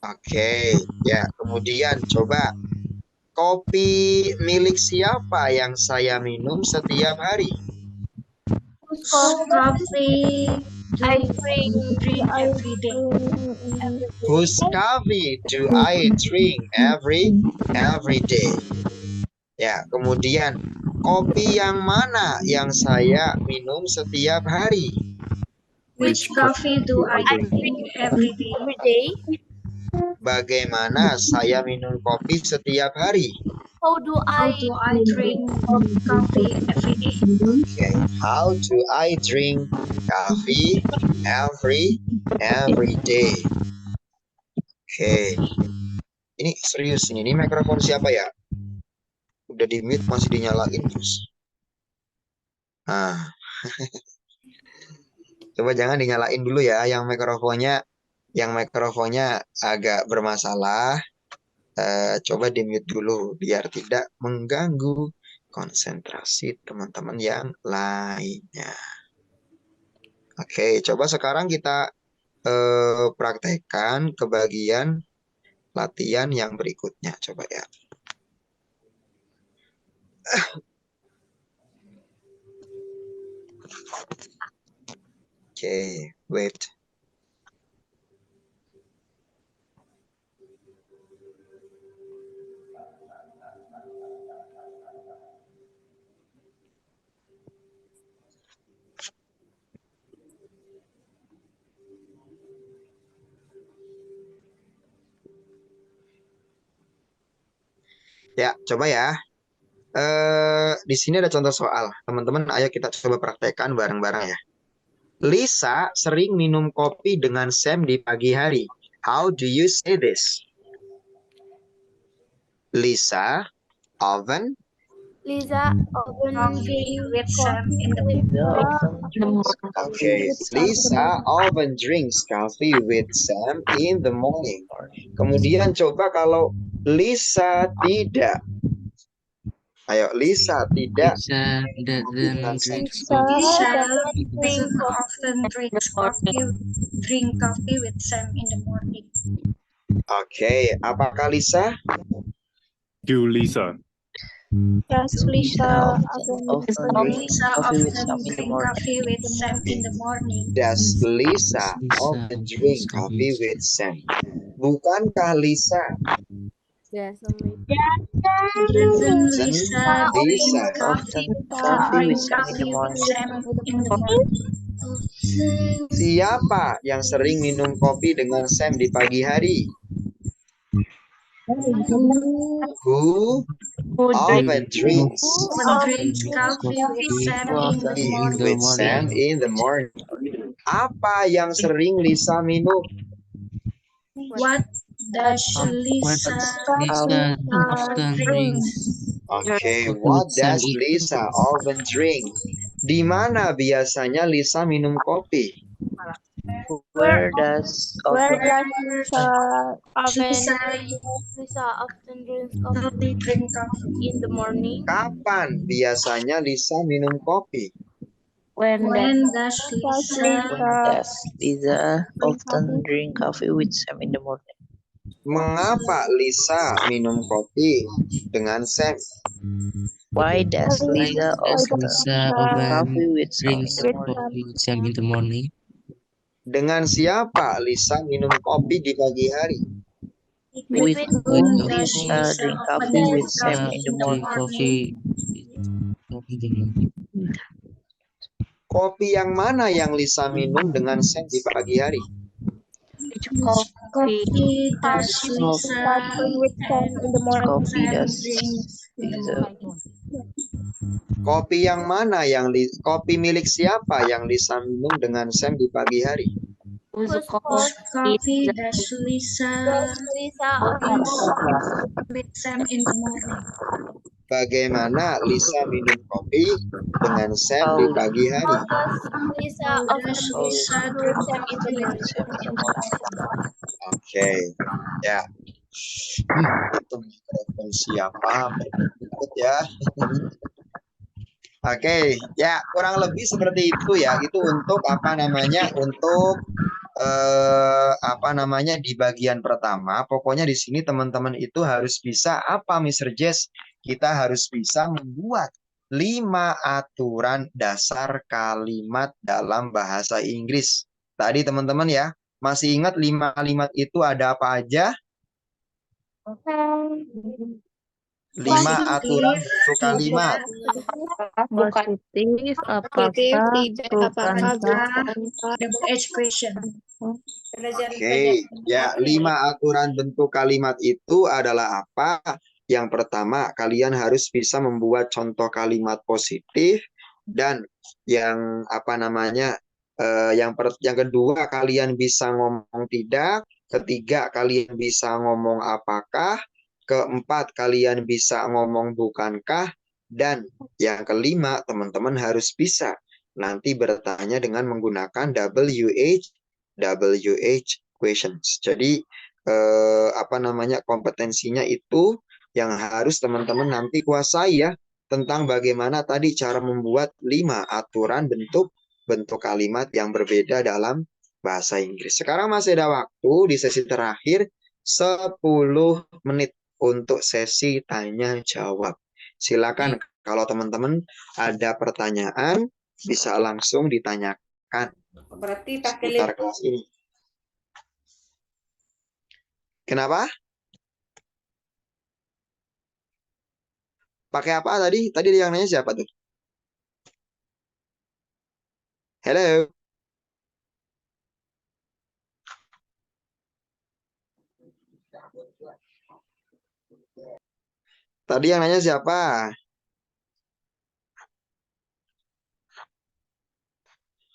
Oke, ya. Kemudian coba kopi milik siapa yang saya minum setiap hari? Coffee I drink every day. Whose coffee do I drink every day? Ya, kemudian kopi yang mana yang saya minum setiap hari? Which coffee do I drink every day? Bagaimana saya minum kopi setiap hari? How do I drink coffee every day? Okay. How do I drink coffee every day? Oke. Ini serius ini mikrofon siapa ya? Udah di mute masih dinyalain terus. Nah. Coba jangan dinyalain dulu ya yang mikrofonnya agak bermasalah. Coba di-mute dulu biar tidak mengganggu konsentrasi teman-teman yang lainnya. Oke, coba sekarang kita praktekkan ke bagian latihan yang berikutnya. Coba ya. Oke, wait. Ya, coba ya. Di sini ada contoh soal. Teman-teman, ayo kita coba praktekkan bareng-bareng ya. Lisa sering minum kopi dengan Sam di pagi hari. How do you say this? Lisa often Lisa often Coffee with Sam in the Lisa morning. often drinks coffee Okay, with Sam in the Lisa often drinks coffee with Sam in the morning. Kemudian coba kalau Lisa tidak. Ayo, Lisa tidak Lisa doesn't dengan Sam. drink coffee Lisa drink doesn't often drink coffee with Sam in the morning. Oke, apakah Lisa? Do Lisa. Does Lisa Lisa often drink Lisa coffee with often Sam in the drink morning. coffee with Sam in the morning. Does Lisa Lisa often drink coffee with Sam? Bukankah Lisa? Doesn't Lisa drink Lisa coffee Coffee with Sam in the with morning. Sam in the morning? Siapa yang sering minum kopi dengan Sam di pagi hari? Who often drinks Drinks coffee with Sam in the coffee morning. with Sam in the morning? Apa yang sering Lisa minum? What does Lisa Lisa often drinks Oke, coffee what with Sam does Lisa often drink? Di mana biasanya Lisa minum kopi? Where does Lisa Lisa often drinks drink coffee? in the morning? Kapan biasanya Lisa minum kopi? When When does Lisa Lisa often drink coffee with Sam in the morning? Mengapa Lisa minum kopi dengan Sam? Why does Lisa often Lisa drink often coffee with Sam in drinks the morning? coffee with Sam in the morning? Dengan siapa Lisa minum kopi di pagi hari? With whom whom does Lisa Lisa drink often coffee with drink Sam coffee in the in the morning? Drink coffee in the morning. Kopi yang mana yang Lisa minum dengan Sam di pagi hari? Coffee does Lisa with Sam in the morning? Coffee does drink? Lisa Kopi yang mana yang kopi milik siapa yang Lisa minum dengan Sam di pagi hari? Coffee does Lisa drink with Sam in the morning? Bagaimana Lisa minum kopi dengan Sam di pagi hari? Lisa How does Lisa drink coffee with Sam in the morning? Oke, ya. Itu mikrofon siapa? Berikut ya. Oke, ya kurang lebih seperti itu ya. Itu untuk apa namanya? Untuk di bagian pertama. Pokoknya di sini teman-teman itu harus bisa apa, Mr. Jess? Kita harus bisa membuat 5 aturan dasar kalimat dalam bahasa Inggris. Tadi teman-teman ya, masih ingat 5 kalimat itu ada apa aja? 5 aturan bentuk kalimat. Positif, apakah, Double H question. Oke, ya 5 aturan bentuk kalimat itu adalah apa? Yang pertama, kalian harus bisa membuat contoh kalimat positif, dan yang apa namanya? Yang kedua, kalian bisa ngomong tidak. Ketiga, kalian bisa ngomong apakah. Keempat, kalian bisa ngomong bukankah. Dan yang kelima, teman-teman harus bisa nanti bertanya dengan menggunakan WH questions. Jadi kompetensinya itu yang harus teman-teman nanti kuasai ya, tentang bagaimana tadi cara membuat 5 aturan bentuk kalimat yang berbeda dalam bahasa Inggris. Sekarang masih ada waktu di sesi terakhir 10 menit untuk sesi tanya jawab. Silakan kalau teman-teman ada pertanyaan bisa langsung ditanyakan Berarti seputar kelas ini. Kenapa? Pakai apa tadi? Tadi yang nanya siapa tuh? Hello. Tadi yang nanya siapa?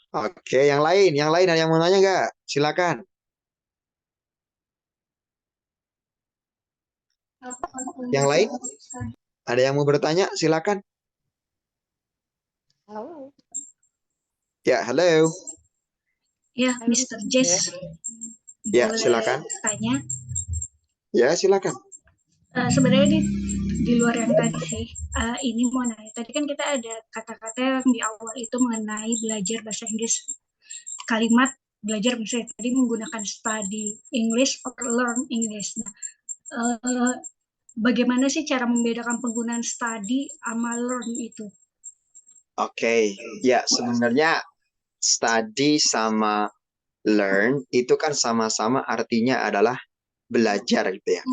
Oke, yang lain ada yang mau nanya nggak? Silakan. Yang lain? Ada yang mau bertanya? Silakan. Halo. Ya, halo. Ya, Mr. Jess. Ya, Boleh silakan. tanya? Ya, silakan. Sebenarnya di luar yang tadi sih, ini mau nanya. Tadi kan kita ada kata-kata yang di awal itu mengenai belajar bahasa Inggris. Kalimat belajar misalnya tadi menggunakan study English or learn English. Nah, bagaimana sih cara membedakan penggunaan study sama learn itu? Oke, ya sebenarnya study sama learn itu kan sama-sama artinya adalah belajar gitu ya.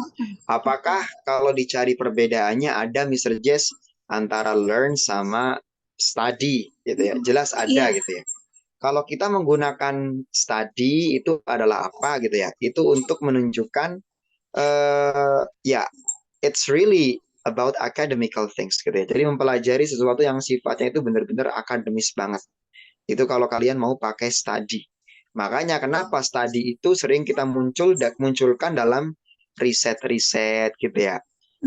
Apakah kalau dicari perbedaannya ada Mr. Jess antara learn sama study gitu ya? Jelas ada gitu ya. Kalau kita menggunakan study itu adalah apa gitu ya? Itu untuk menunjukkan ya it's really about academical things gitu ya. Jadi mempelajari sesuatu yang sifatnya itu benar-benar akademis banget. Itu kalau kalian mau pakai study. Makanya kenapa study itu sering kita munculkan dalam riset-riset gitu ya.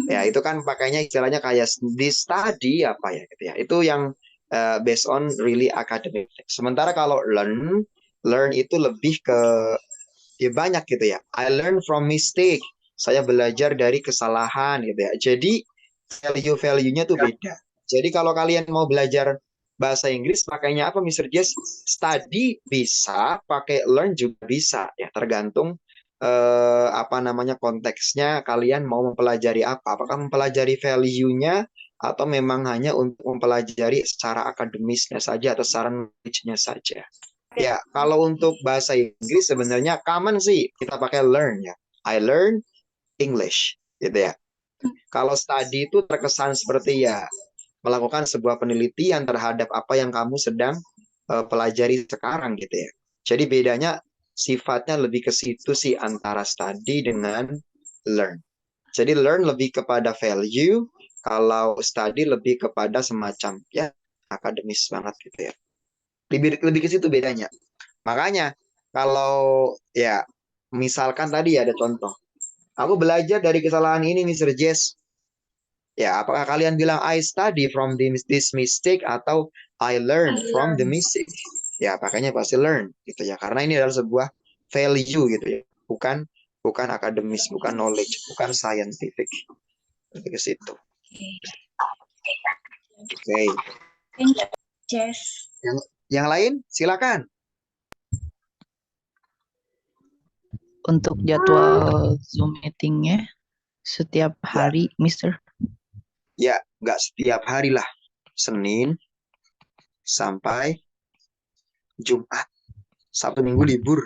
Ya, itu kan pakainya istilahnya kayak di study apa ya gitu ya. Itu yang based on really academic. Sementara kalau learn itu lebih ke ya banyak gitu ya. I learn from mistake. Saya belajar dari kesalahan gitu ya. Jadi value-nya tuh beda. Jadi kalau kalian mau belajar bahasa Inggris pakainya apa Mr. Jess? Study bisa, pakai learn juga bisa ya, tergantung konteksnya kalian mau mempelajari apa. Apakah mempelajari value-nya atau memang hanya untuk mempelajari secara akademisnya saja atau secara knowledge-nya saja. Ya, kalau untuk bahasa Inggris sebenarnya common sih kita pakai learn ya. I learn English gitu ya. Kalau study itu terkesan seperti ya melakukan sebuah penelitian terhadap apa yang kamu sedang pelajari sekarang gitu ya. Jadi bedanya sifatnya lebih ke situ sih antara study dengan learn. Jadi learn lebih kepada value, kalau study lebih kepada semacam ya akademis banget gitu ya. Lebih ke situ bedanya. Makanya kalau ya misalkan tadi ada contoh, aku belajar dari kesalahan ini Mr. Jess. Ya, apakah kalian bilang I study from this mistake atau I learn from the mistake? Ya, pakainya pasti learn gitu ya. Karena ini adalah sebuah value gitu ya. Bukan akademis, bukan knowledge, bukan scientific. Lebih ke situ. Oke. Thank you, Jess. Yang lain, silakan. Untuk jadwal Zoom meetingnya setiap hari, Mister? Ya, nggak setiap hari lah. Senin sampai Jumat. Sabtu Minggu libur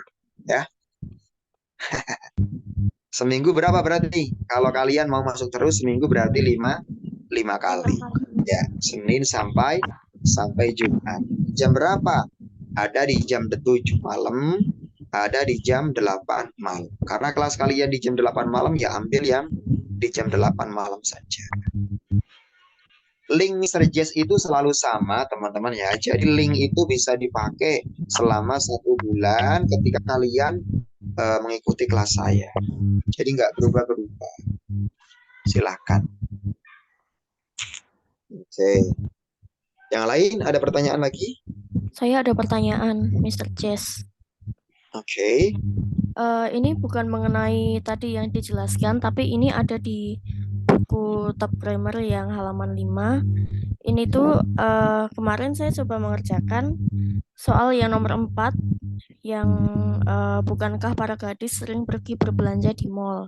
ya. Seminggu berapa berarti? Kalau kalian mau masuk terus seminggu berarti 5 kali. Ya, Senin sampai Jumat. Jam berapa? Ada di jam 7 malam, ada di jam 8 malam. Karena kelas kalian di jam 8 malam ya ambil yang di jam 8 malam saja. Link Mr. Jess itu selalu sama teman-teman ya. Jadi link itu bisa dipakai selama 1 bulan ketika kalian mengikuti kelas saya. Jadi nggak berubah-berubah. Silahkan. Oke. Yang lain ada pertanyaan lagi? Saya ada pertanyaan, Mr. Jess. Oke. Ini bukan mengenai tadi yang dijelaskan, tapi ini ada di buku Top Grammar yang halaman 5. Ini tuh kemarin saya coba mengerjakan soal yang nomor 4 yang bukankah para gadis sering pergi berbelanja di mall.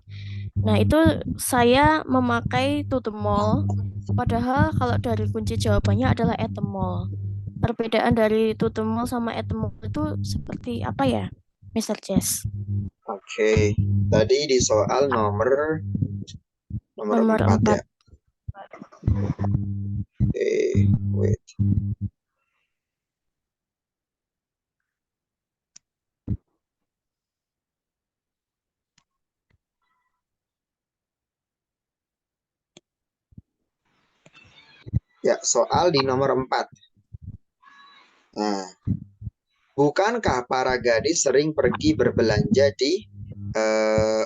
Nah, itu saya memakai to the mall, padahal kalau dari kunci jawabannya adalah at the mall. Perbedaan dari to the mall sama at the mall itu seperti apa ya, Mr. Jess? Oke, tadi di soal nomor Nomor 4 ya. 4. Oke, wait. Ya, soal di nomor 4. Nah, bukankah para gadis sering pergi berbelanja di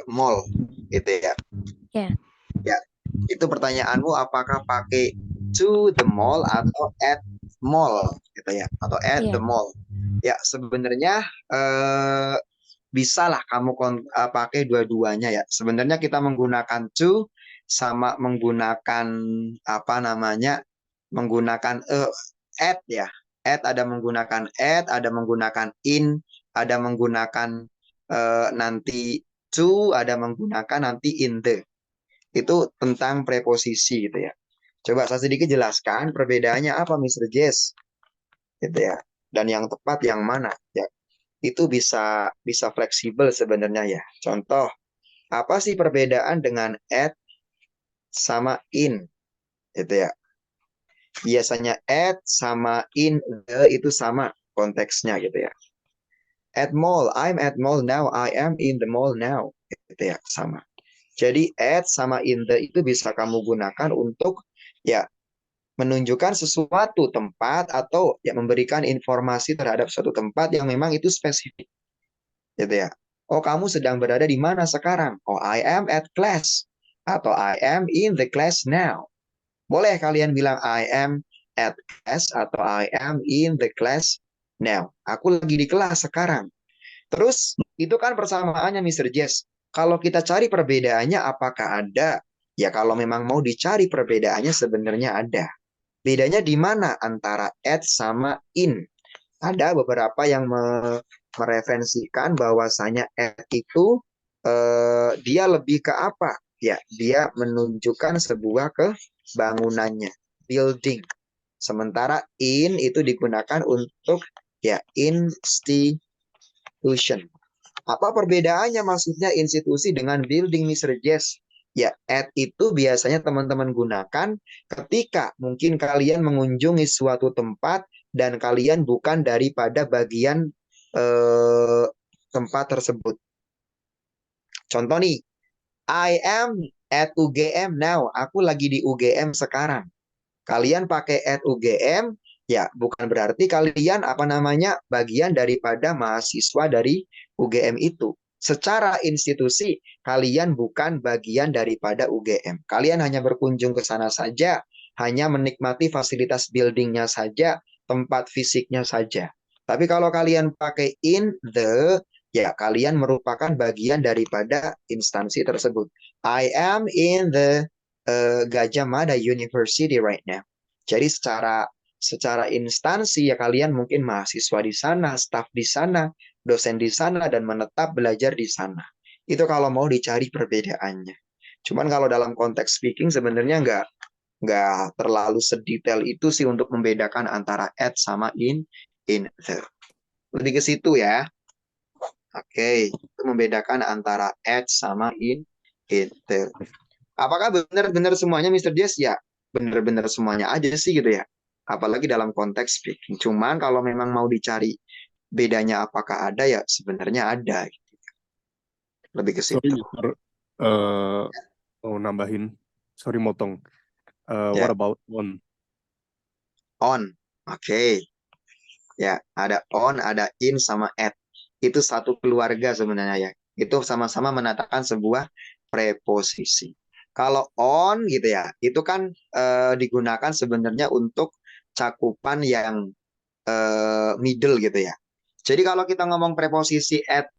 mall? Gitu ya. Ya. Ya, itu pertanyaanmu apakah pakai to the mall atau at mall gitu ya, atau at Iya. the mall. Ya, sebenarnya bisalah kamu pakai dua-duanya ya. Sebenarnya kita menggunakan to sama menggunakan apa namanya? Menggunakan at ya. At ada menggunakan at, ada menggunakan in, ada menggunakan nanti to, ada menggunakan nanti in the. Itu tentang preposisi gitu ya. Coba saya sedikit jelaskan perbedaannya apa Mr. Jess gitu ya. Dan yang tepat yang mana ya. Itu bisa fleksibel sebenarnya ya. Contoh, apa sih perbedaan dengan at sama in gitu ya. Biasanya at sama in the itu sama konteksnya gitu ya. At mall, I'm at mall now, I am in the mall now gitu ya, sama. Jadi at sama in the itu bisa kamu gunakan untuk ya menunjukkan sesuatu tempat atau ya memberikan informasi terhadap suatu tempat yang memang itu spesifik. Gitu ya. Oh, kamu sedang berada di mana sekarang? Oh, I am at class. Atau I am in the class now. Boleh kalian bilang I am at class atau I am in the class now. Aku lagi di kelas sekarang. Terus, itu kan persamaannya Mr. Jess. Kalau kita cari perbedaannya apakah ada? Ya kalau memang mau dicari perbedaannya sebenarnya ada. Bedanya di mana antara at sama in? Ada beberapa yang mereferensikan bahwasanya at itu dia lebih ke apa? Ya, dia menunjukkan sebuah kebangunannya, building. Sementara in itu digunakan untuk ya institution. Apa perbedaannya maksudnya institusi dengan building, Mr. Jess? Ya, at itu biasanya teman-teman gunakan ketika mungkin kalian mengunjungi suatu tempat dan kalian bukan daripada bagian tempat tersebut. Contoh nih, I am at UGM now. Aku lagi di UGM sekarang. Kalian pakai at UGM, ya bukan berarti kalian apa namanya bagian daripada mahasiswa dari UGM itu. Secara institusi, kalian bukan bagian daripada UGM. Kalian hanya berkunjung ke sana saja, hanya menikmati fasilitas buildingnya saja, tempat fisiknya saja. Tapi kalau kalian pakai in the, ya kalian merupakan bagian daripada instansi tersebut. I am in the Gajah Mada University right now. Jadi secara instansi ya kalian mungkin mahasiswa di sana, staf di sana, dosen di sana dan menetap belajar di sana. Itu kalau mau dicari perbedaannya. Cuman kalau dalam konteks speaking sebenarnya nggak terlalu sedetail itu sih untuk membedakan antara at sama in the. Lebih ke situ ya. Oke, itu membedakan antara at sama in the. Apakah benar-benar semuanya Mr. Jess? Ya, benar-benar semuanya aja sih gitu ya. Apalagi dalam konteks speaking. Cuman kalau memang mau dicari bedanya apakah ada ya sebenarnya ada. Gitu. Lebih ke Sorry, situ. mau nambahin. Sorry motong. Ya. What about on? On. Oke. Ya, ada on, ada in sama at. Itu satu keluarga sebenarnya ya. Itu sama-sama menatakan sebuah preposisi. Kalau on gitu ya, itu kan digunakan sebenarnya untuk cakupan yang middle gitu ya. Jadi kalau kita ngomong preposisi at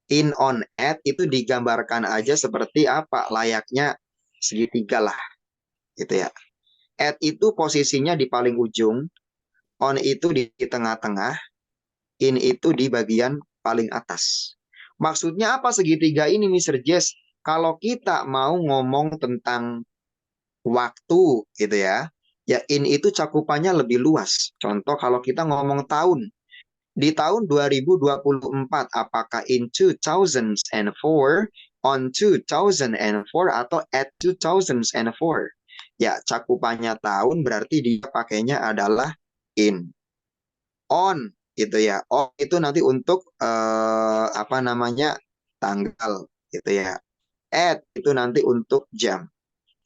In, on, at itu digambarkan aja seperti apa? Layaknya segitiga lah, gitu ya. At itu posisinya di paling ujung, on itu di tengah-tengah, in itu di bagian paling atas. Maksudnya apa segitiga ini, Mr. Jess? Kalau kita mau ngomong tentang waktu, gitu ya, ya in itu cakupannya lebih luas. Contoh kalau kita ngomong tahun, di tahun 2024, apakah in 2004, on 2004, atau at 2004? Ya, cakupannya tahun berarti dia pakainya adalah in. On, gitu ya. On itu nanti untuk apa namanya, tanggal, gitu ya. At itu nanti untuk jam.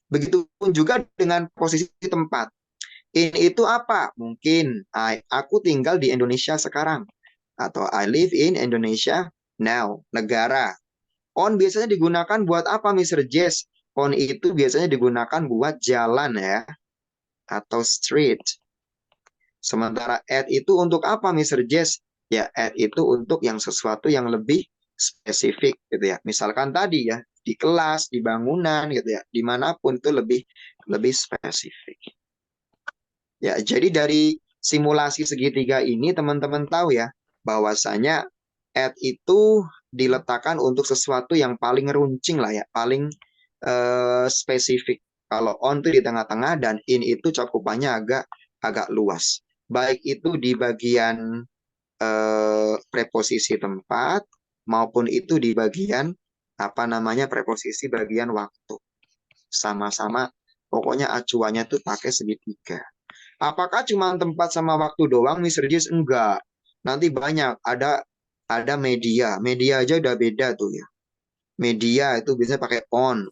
Begitupun juga dengan posisi tempat. In itu apa? Mungkin aku tinggal di Indonesia sekarang. Atau I live in Indonesia now. Negara. On biasanya digunakan buat apa, Mr. Jess? On itu biasanya digunakan buat jalan ya. Atau street. Sementara at itu untuk apa, Mr. Jess? Ya, at itu untuk yang sesuatu yang lebih spesifik gitu ya. Misalkan tadi ya, di kelas, di bangunan gitu ya. Dimanapun itu lebih spesifik. Ya, jadi dari simulasi segitiga ini teman-teman tahu ya bahwasanya at itu diletakkan untuk sesuatu yang paling runcing lah ya, paling spesifik. Kalau on itu di tengah-tengah dan in itu cakupannya agak luas. Baik itu di bagian preposisi tempat maupun itu di bagian apa namanya preposisi bagian waktu. Sama-sama pokoknya acuannya tuh pakai segitiga. Apakah cuma tempat sama waktu doang, Mr. Jis? Enggak. Nanti banyak. Ada media. Media aja udah beda tuh ya. Media itu biasanya pakai on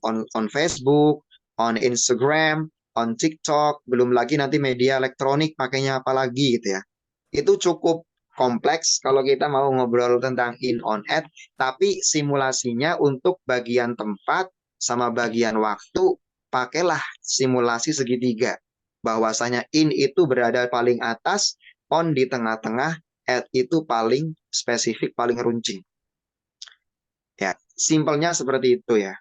Facebook, on Instagram, on TikTok. Belum lagi nanti media elektronik pakainya apa lagi gitu ya. Itu cukup kompleks kalau kita mau ngobrol tentang in, on, at. Tapi simulasinya untuk bagian tempat sama bagian waktu, pakailah simulasi segitiga. Bahwasanya in itu berada paling atas, on di tengah-tengah, at itu paling spesifik, paling runcing. Ya, simpelnya seperti itu ya.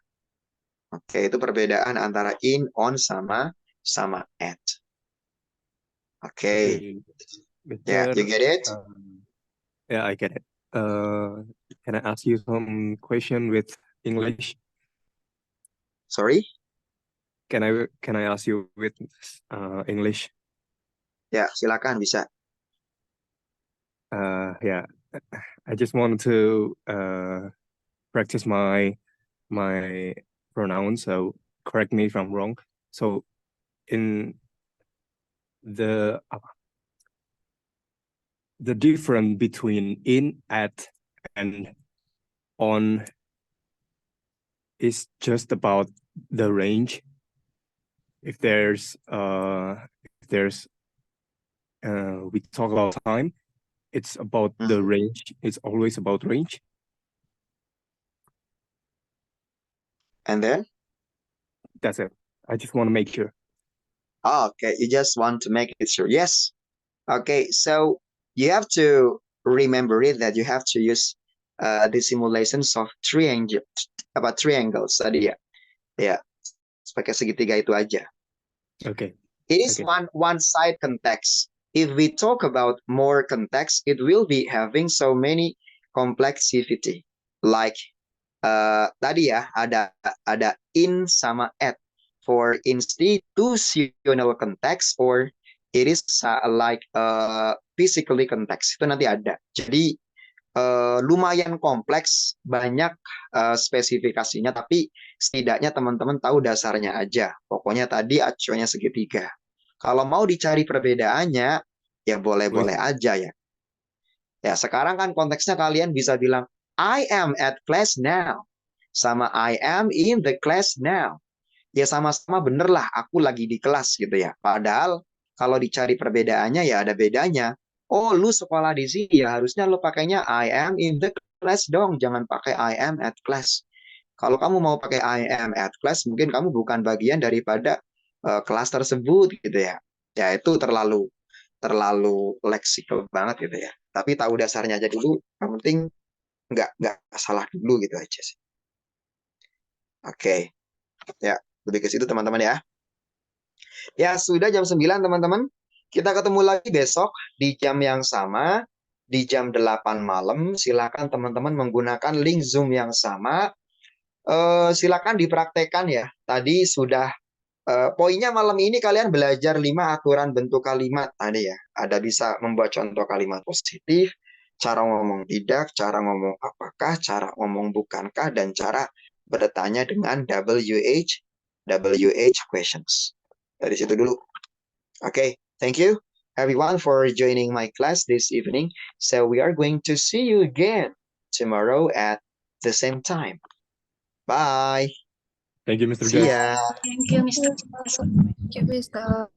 Oke, itu perbedaan antara in, on sama at. Oke. Ya, you get it? Yeah, I get it. Can I ask you some question with English? Sorry? Can I ask you with English? Ya, silakan bisa. Yeah, I just want to practice my pronouns. So correct me if I'm wrong. So in the difference between in, at, and on is just about the range. If there's we talk about time, it's about the range. It's always about range. And then? That's it. I just want to make sure. Oh, okay, you just want to make it sure. Yes. Okay, so you have to remember it that you have to use the simulations of triangles tadi ya. Ya, pakai segitiga itu aja. Okay. It is one side context. If we talk about more context, it will be having so many complexity. Like tadi ya ada in sama at for institutional context, or it is like physically context. Itu nanti ada. Jadi lumayan kompleks, banyak spesifikasinya, tapi setidaknya teman-teman tahu dasarnya aja. Pokoknya tadi acuannya segitiga. Kalau mau dicari perbedaannya, ya boleh-boleh aja ya. Ya, sekarang kan konteksnya kalian bisa bilang, I am at class now. Sama I am in the class now. Ya sama-sama bener lah, aku lagi di kelas gitu ya. Padahal kalau dicari perbedaannya ya ada bedanya. Oh, lu sekolah di sini ya harusnya lu pakainya I am in the class dong. Jangan pakai I am at class. Kalau kamu mau pakai I am at class, mungkin kamu bukan bagian daripada kelas tersebut gitu ya. Ya itu terlalu leksikal banget gitu ya. Tapi tahu dasarnya aja dulu. Yang penting nggak salah dulu gitu aja sih. Oke. Ya, lebih ke situ teman-teman ya. Ya, sudah jam 9 teman-teman. Kita ketemu lagi besok di jam yang sama, di jam 8 malam. Silakan teman-teman menggunakan link Zoom yang sama. Silakan dipraktekkan ya. Tadi sudah poinnya malam ini kalian belajar 5 aturan bentuk kalimat tadi ya. Ada bisa membuat contoh kalimat positif, cara ngomong tidak, cara ngomong apakah, cara ngomong bukankah, dan cara bertanya dengan WH questions. Dari situ dulu. Okay, thank you everyone for joining my class this evening. So we are going to see you again tomorrow at the same time. Bye. Thank you, Mr. See Gus. ya. Thank you, Mr. Thank you, Mister.